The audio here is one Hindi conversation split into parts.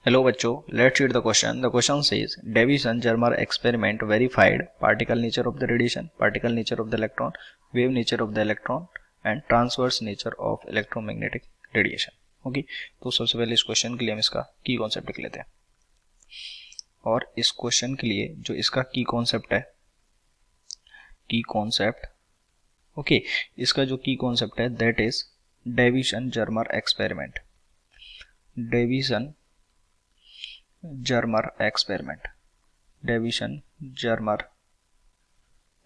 Hello बच्चों, let's read the question. The question says Davison-Germer experiment verified particle nature of the radiation, particle nature of the electron, wave nature of the electron and transverse nature of electromagnetic radiation. Okay, तो सबसे पहले इस क्वेश्चन के लिए हम इसका की कॉन्सेप्ट लिख लेते हैं। और इस क्वेश्चन के लिए जो इसका की कॉन्सेप्ट है, की कॉन्सेप्ट, ओके, इसका जो की कॉन्सेप्ट है that is Davison-Germer experiment. Davison-Germer experiment, Davison-Germer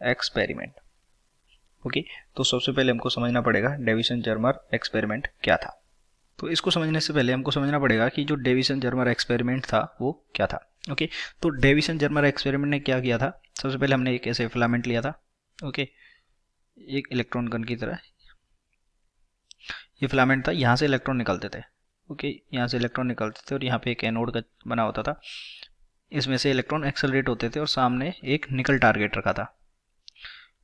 experiment. Okay, तो सबसे पहले हमको समझना पड़ेगा Davison-Germer एक्सपेरिमेंट क्या था। तो इसको समझने से पहले हमको समझना पड़ेगा कि जो Davison-Germer एक्सपेरिमेंट था वो क्या था। ओके, तो Davison-Germer एक्सपेरिमेंट ने क्या किया था, सबसे पहले हमने एक ऐसे फिलामेंट लिया था। ओके, एक इलेक्ट्रॉन गन की तरह ये फिलामेंट था, यहाँ से इलेक्ट्रॉन निकलते थे। ओके, यहाँ से इलेक्ट्रॉन निकलते थे और यहाँ पे एक एनोड का बना होता था, इसमें से इलेक्ट्रॉन एक्सेलरेट होते थे और सामने एक निकल टारगेट रखा था।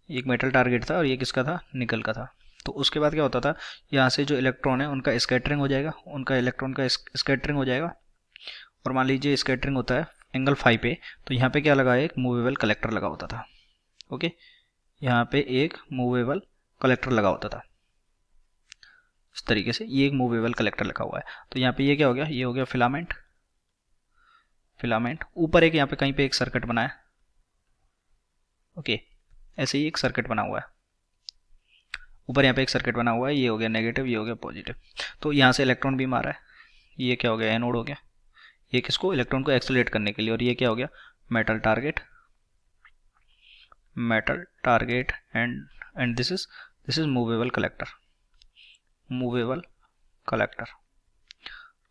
एक मेटल टारगेट था और ये किसका था, निकल का था। तो उसके बाद क्या होता था, यहाँ से जो इलेक्ट्रॉन है उनका स्कैटरिंग हो जाएगा, उनका इलेक्ट्रॉन का स्कैटरिंग हो जाएगा। और मान लीजिए स्कैटरिंग होता है एंगल फाई पे, तो यहाँ पे क्या लगा है, एक मूवेबल कलेक्टर लगा होता था। ओके, यहाँ पे एक मूवेबल कलेक्टर लगा होता था इस तरीके से, ये एक मूवेबल कलेक्टर लगा हुआ है। तो यहाँ पे ये क्या हो गया, ये हो गया फिलामेंट। फिलामेंट ऊपर एक यहाँ पे कहीं पे एक सर्किट बना है। ओके, ऐसे ही एक सर्किट बना हुआ है, ऊपर यहाँ पे एक सर्किट बना हुआ है, ये हो गया नेगेटिव, ये हो गया पॉजिटिव। तो यहाँ से इलेक्ट्रॉन बीम आ रहा है, ये क्या हो गया, एनोड हो गया, ये किसको, इलेक्ट्रॉन को एक्सेलरेट करने के लिए। और ये क्या हो गया, metal target, metal target and this is movable collector, movable collector.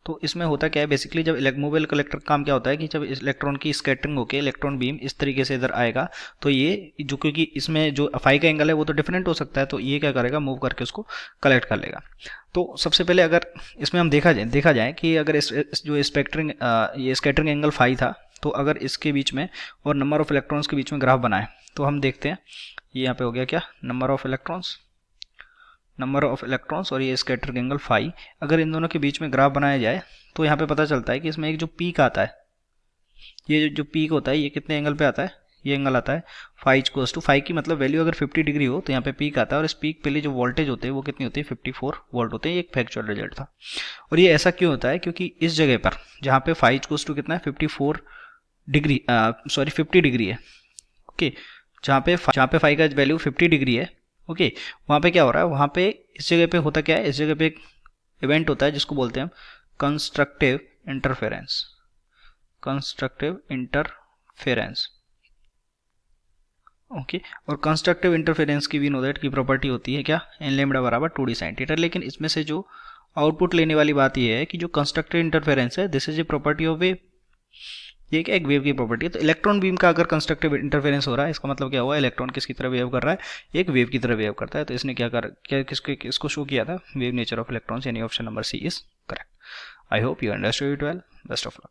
तो इसमें होता क्या है बेसिकली, जब मूवेबल कलेक्टर काम क्या होता है कि जब इलेक्ट्रॉन की स्कैटरिंग होकर इलेक्ट्रॉन बीम इस तरीके से इधर आएगा, तो ये जो, क्योंकि इसमें जो फाई का एंगल है वो तो डिफरेंट हो सकता है, तो ये क्या करेगा, मूव करके उसको कलेक्ट कर लेगा। तो सबसे पहले अगर इसमें हम देखा जाए कि अगर इस जो ये स्कैटरिंग एंगल फाई था, तो अगर इसके बीच में और नंबर ऑफ इलेक्ट्रॉन्स के बीच में ग्राफ बनाए तो हम देखते हैं, ये यहाँ पे हो गया क्या, नंबर ऑफ इलेक्ट्रॉन्स और ये स्कैटरिंग एंगल फाई। अगर इन दोनों के बीच में ग्राफ बनाया जाए तो यहाँ पे पता चलता है कि इसमें एक जो पीक आता है, ये जो पीक होता है ये कितने एंगल पे आता है, ये एंगल आता है फाई इक्वल्स टू, फाई की मतलब वैल्यू अगर 50 डिग्री हो तो यहाँ पे पीक आता है, और इस पीक पे जो वोल्टेज होते हैं वो कितनी होती है, 54 वोल्ट होते हैं। ये एक फैक्चुअल रिजल्ट था। और ये ऐसा क्यों होता है, क्योंकि इस जगह पर जहाँ पे फाई इक्वल्स टू कितना है, 54 डिग्री, सॉरी 50 डिग्री है। ओके, जहाँ पे फाई का वैल्यू 50 डिग्री है, ओके, वहाँ पे क्या हो रहा है, वहाँ पे इस जगह पे होता क्या है, इस जगह पे एक इवेंट होता है जिसको बोलते हैं हम constructive interference, constructive interference. Okay, और कंस्ट्रक्टिव इंटरफेरेंस की भी नो दैट की प्रॉपर्टी होती है क्या, एन लैम्डा बराबर 2d sin थीटा। लेकिन इसमें से जो आउटपुट लेने वाली बात यह है कि जो कंस्ट्रक्टिव इंटरफेरेंस है this is a property of wave, ये क्या एक वेव की प्रॉपर्टी है। तो इलेक्ट्रॉन बीम का अगर कंस्ट्रक्टिव इंटरफेरेंस हो रहा है, इसका मतलब क्या हुआ, इलेक्ट्रॉन किसकी तरह बिहेव कर रहा है, एक वेव की तरह बिहेव करता है। तो इसने किसको शो किया था, वेव नेचर ऑफ इलेक्ट्रॉन्स, यानी option number C is correct. I hope you understood it well, best of luck.